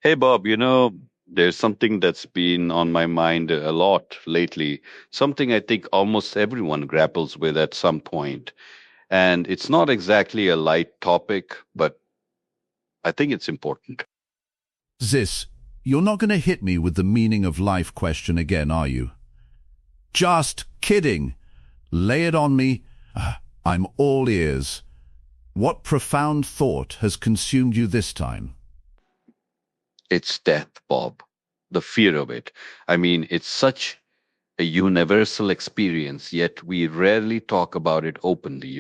Hey Bob, there's something that's been on my mind a lot lately, something I think almost everyone grapples with at some point. And it's not exactly a light topic, but I think it's important. Zis, you're not going to hit me with the meaning of life question again, are you? Just kidding. Lay it on me. I'm all ears. What profound thought has consumed you this time? It's death, Bob. The fear of it. I mean, it's such a universal experience, yet we rarely talk about it openly.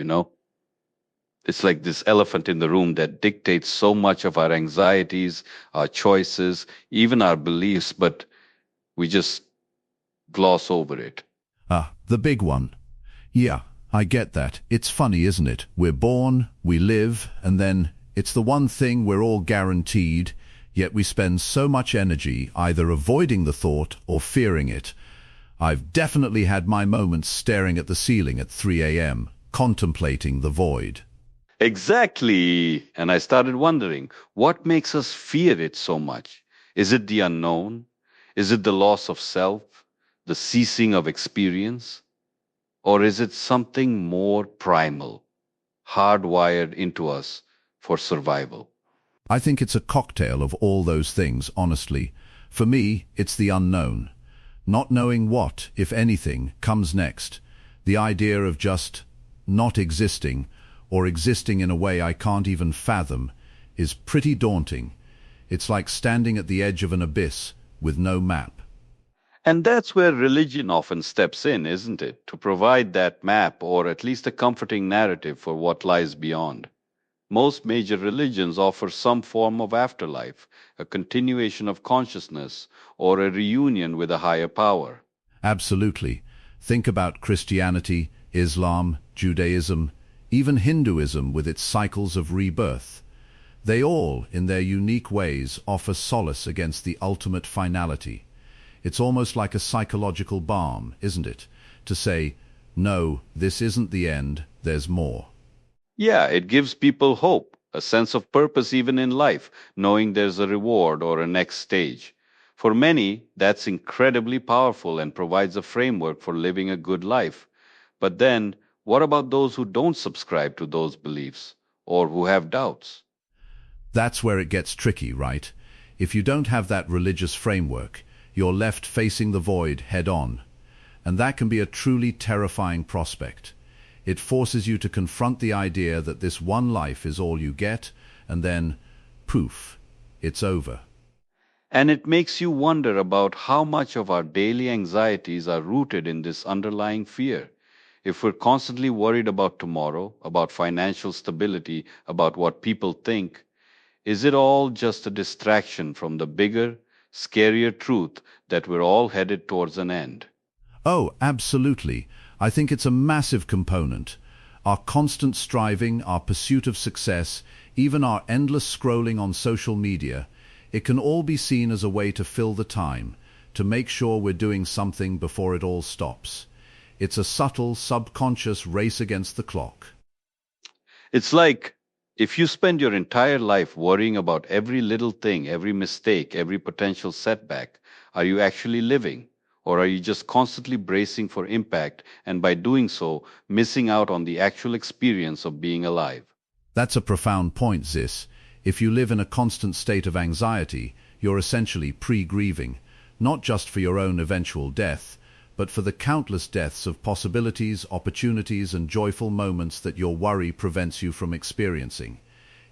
It's like this elephant in the room that dictates so much of our anxieties, our choices, even our beliefs, but we just gloss over it. The big one. Yeah, I get that. It's funny, isn't it? We're born, we live, and then it's the one thing we're all guaranteed, yet we spend so much energy either avoiding the thought or fearing it. I've definitely had my moments staring at the ceiling at 3 a.m., contemplating the void. Exactly. And I started wondering, what makes us fear it so much? Is it the unknown? Is it the loss of self? The ceasing of experience? Or is it something more primal, hardwired into us for survival? I think it's a cocktail of all those things, honestly. For me, it's the unknown. Not knowing what, if anything, comes next. The idea of just not existing, or existing in a way I can't even fathom, is pretty daunting. It's like standing at the edge of an abyss with no map. And that's where religion often steps in, isn't it? To provide that map or at least a comforting narrative for what lies beyond. Most major religions offer some form of afterlife, a continuation of consciousness, or a reunion with a higher power. Absolutely. Think about Christianity, Islam, Judaism, even Hinduism with its cycles of rebirth. They all, in their unique ways, offer solace against the ultimate finality. It's almost like a psychological balm, isn't it? To say, no, this isn't the end, there's more. Yeah, it gives people hope, a sense of purpose even in life, knowing there's a reward or a next stage. For many, that's incredibly powerful and provides a framework for living a good life. But then, what about those who don't subscribe to those beliefs or who have doubts? That's where it gets tricky, right? If you don't have that religious framework, you're left facing the void head on. And that can be a truly terrifying prospect. It forces you to confront the idea that this one life is all you get, and then, poof, it's over. And it makes you wonder about how much of our daily anxieties are rooted in this underlying fear. If we're constantly worried about tomorrow, about financial stability, about what people think, is it all just a distraction from the bigger, scarier truth that we're all headed towards an end? Oh, absolutely. I think it's a massive component. Our constant striving, our pursuit of success, even our endless scrolling on social media, it can all be seen as a way to fill the time, to make sure we're doing something before it all stops. It's a subtle, subconscious race against the clock. It's like if you spend your entire life worrying about every little thing, every mistake, every potential setback, are you actually living? Or are you just constantly bracing for impact and by doing so, missing out on the actual experience of being alive? That's a profound point, Zis. If you live in a constant state of anxiety, you're essentially pre-grieving, not just for your own eventual death, but for the countless deaths of possibilities, opportunities, and joyful moments that your worry prevents you from experiencing.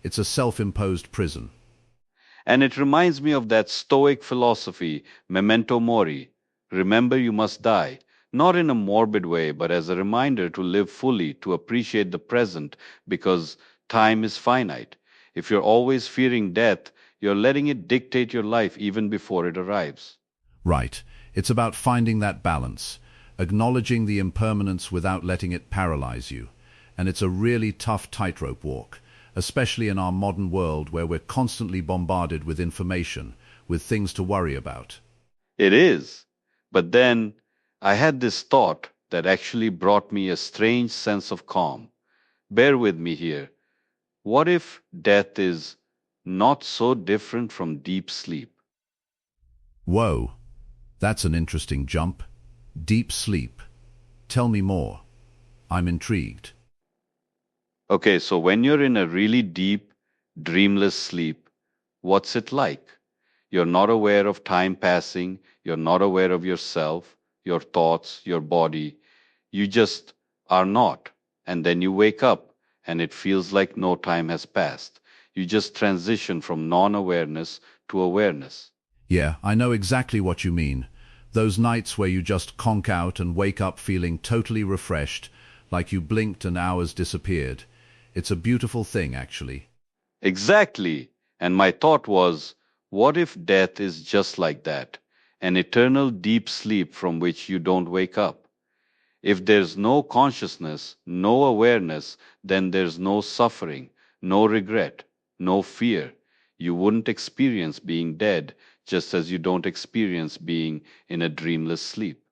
It's a self-imposed prison. And it reminds me of that Stoic philosophy, memento mori, remember you must die, not in a morbid way, but as a reminder to live fully, to appreciate the present, because time is finite. If you're always fearing death, you're letting it dictate your life even before it arrives. Right. It's about finding that balance, acknowledging the impermanence without letting it paralyze you. And it's a really tough tightrope walk, especially in our modern world where we're constantly bombarded with information, with things to worry about. It is. But then I had this thought that actually brought me a strange sense of calm. Bear with me here. What if death is not so different from deep sleep. Whoa, that's an interesting jump. Deep sleep. Tell me more. I'm intrigued. Okay, so when you're in a really deep, dreamless sleep, what's it like? You're not aware of time passing, you're not aware of yourself, your thoughts, your body. You just are not. And then you wake up and it feels like no time has passed. You just transition from non awareness to awareness. Yeah, I know exactly what you mean. Those nights where you just conk out and wake up feeling totally refreshed, like you blinked and hours disappeared. It's a beautiful thing, actually. Exactly. And my thought was, what if death is just like that? An eternal deep sleep from which you don't wake up. If there's no consciousness, no awareness, then there's no suffering, no regret, no fear. You wouldn't experience being dead, just as you don't experience being in a dreamless sleep.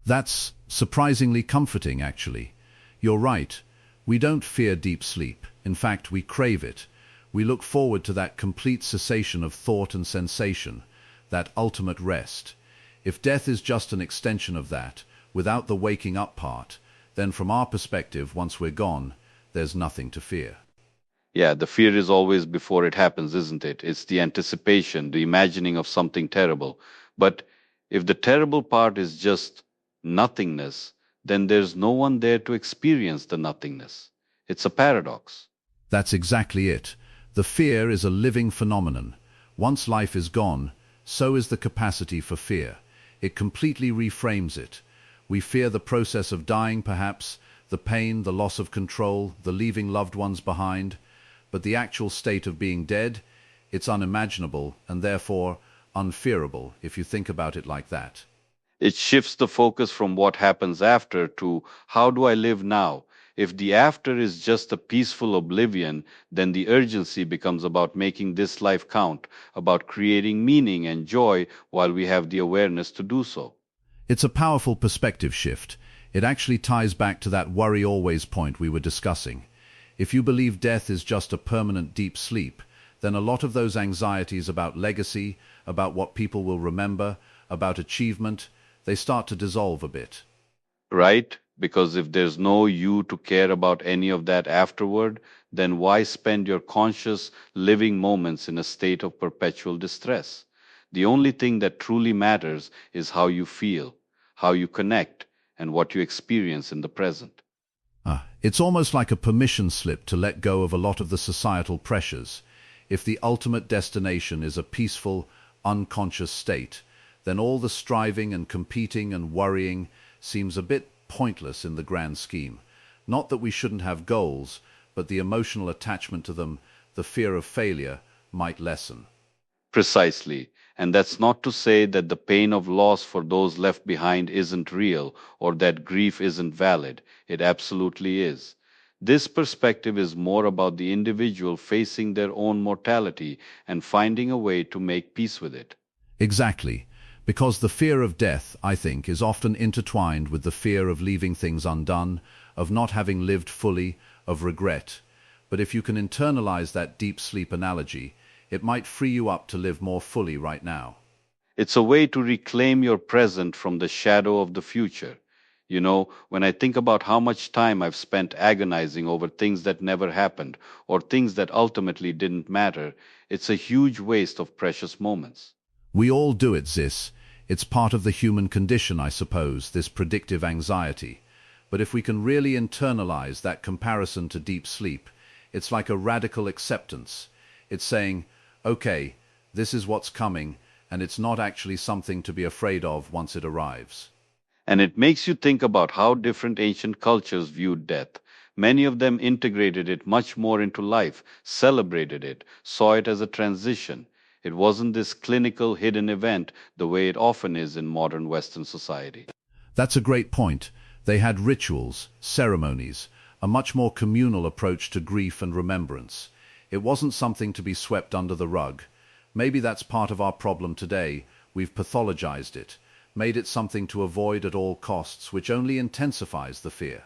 That's surprisingly comforting, actually. You're right. We don't fear deep sleep. In fact, we crave it. We look forward to that complete cessation of thought and sensation, that ultimate rest. If death is just an extension of that, without the waking up part, then from our perspective, once we're gone, there's nothing to fear. Yeah, the fear is always before it happens, isn't it? It's the anticipation, the imagining of something terrible. But if the terrible part is just nothingness, then there's no one there to experience the nothingness. It's a paradox. That's exactly it. The fear is a living phenomenon. Once life is gone, so is the capacity for fear. It completely reframes it. We fear the process of dying, perhaps, the pain, the loss of control, the leaving loved ones behind. But the actual state of being dead, it's unimaginable and therefore unfearable if you think about it like that. It shifts the focus from what happens after to how do I live now? If the after is just a peaceful oblivion, then the urgency becomes about making this life count, about creating meaning and joy while we have the awareness to do so. It's a powerful perspective shift. It actually ties back to that worry always point we were discussing. If you believe death is just a permanent deep sleep, then a lot of those anxieties about legacy, about what people will remember, about achievement, they start to dissolve a bit. Right? Because if there's no you to care about any of that afterward, then why spend your conscious living moments in a state of perpetual distress? The only thing that truly matters is how you feel, how you connect, and what you experience in the present. It's almost like a permission slip to let go of a lot of the societal pressures. If the ultimate destination is a peaceful, unconscious state, then all the striving and competing and worrying seems a bit pointless in the grand scheme. Not that we shouldn't have goals, but the emotional attachment to them, the fear of failure, might lessen. Precisely. And that's not to say that the pain of loss for those left behind isn't real or that grief isn't valid. It absolutely is. This perspective is more about the individual facing their own mortality and finding a way to make peace with it. Exactly. Because the fear of death, I think, is often intertwined with the fear of leaving things undone, of not having lived fully, of regret. But if you can internalize that deep sleep analogy, it might free you up to live more fully right now. It's a way to reclaim your present from the shadow of the future. You know, when I think about how much time I've spent agonizing over things that never happened or things that ultimately didn't matter, it's a huge waste of precious moments. We all do it, Zis. It's part of the human condition, I suppose, this predictive anxiety. But if we can really internalize that comparison to deep sleep, it's like a radical acceptance. It's saying, okay, this is what's coming, and it's not actually something to be afraid of once it arrives. And it makes you think about how different ancient cultures viewed death. Many of them integrated it much more into life, celebrated it, saw it as a transition. It wasn't this clinical hidden event the way it often is in modern Western society. That's a great point. They had rituals, ceremonies, a much more communal approach to grief and remembrance. It wasn't something to be swept under the rug. Maybe that's part of our problem today. We've pathologized it, made it something to avoid at all costs, which only intensifies the fear.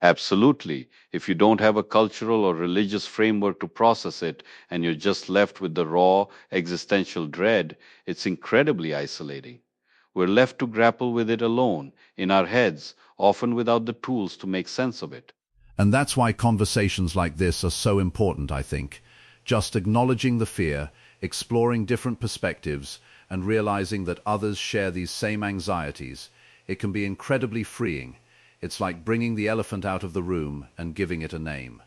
Absolutely. If you don't have a cultural or religious framework to process it and you're just left with the raw existential dread, it's incredibly isolating. We're left to grapple with it alone, in our heads, often without the tools to make sense of it. And that's why conversations like this are so important, I think. Just acknowledging the fear, exploring different perspectives, and realizing that others share these same anxieties, it can be incredibly freeing. It's like bringing the elephant out of the room and giving it a name.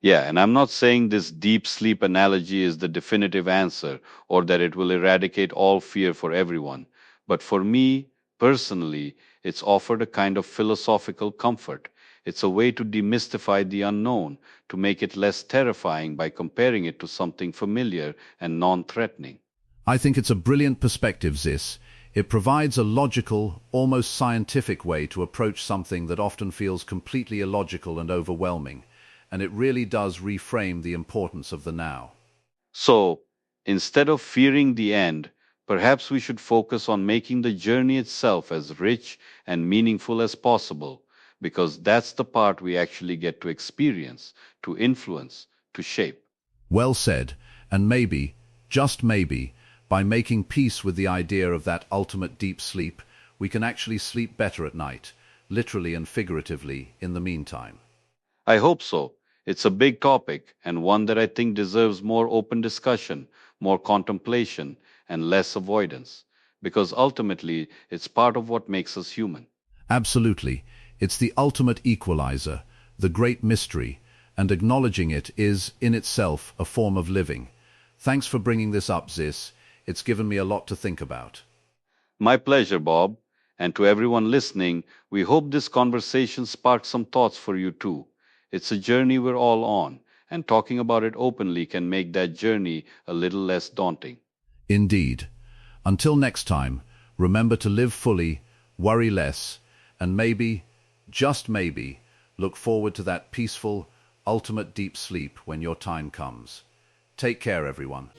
Yeah, and I'm not saying this deep sleep analogy is the definitive answer or that it will eradicate all fear for everyone. But for me, personally, it's offered a kind of philosophical comfort. It's a way to demystify the unknown, to make it less terrifying by comparing it to something familiar and non threatening. I think it's a brilliant perspective, Zis. It provides a logical, almost scientific way to approach something that often feels completely illogical and overwhelming, and it really does reframe the importance of the now. So, instead of fearing the end, perhaps we should focus on making the journey itself as rich and meaningful as possible, because that's the part we actually get to experience, to influence, to shape. Well said, and maybe, just maybe, by making peace with the idea of that ultimate deep sleep, we can actually sleep better at night, literally and figuratively, in the meantime. I hope so. It's a big topic and one that I think deserves more open discussion, more contemplation, and less avoidance, because ultimately it's part of what makes us human. Absolutely. It's the ultimate equalizer, the great mystery, and acknowledging it is, in itself, a form of living. Thanks for bringing this up, Zis. It's given me a lot to think about. My pleasure, Bob. And to everyone listening, we hope this conversation sparked some thoughts for you too. It's a journey we're all on, and talking about it openly can make that journey a little less daunting. Indeed. Until next time, remember to live fully, worry less, and maybe, just maybe, look forward to that peaceful, ultimate deep sleep when your time comes. Take care, everyone.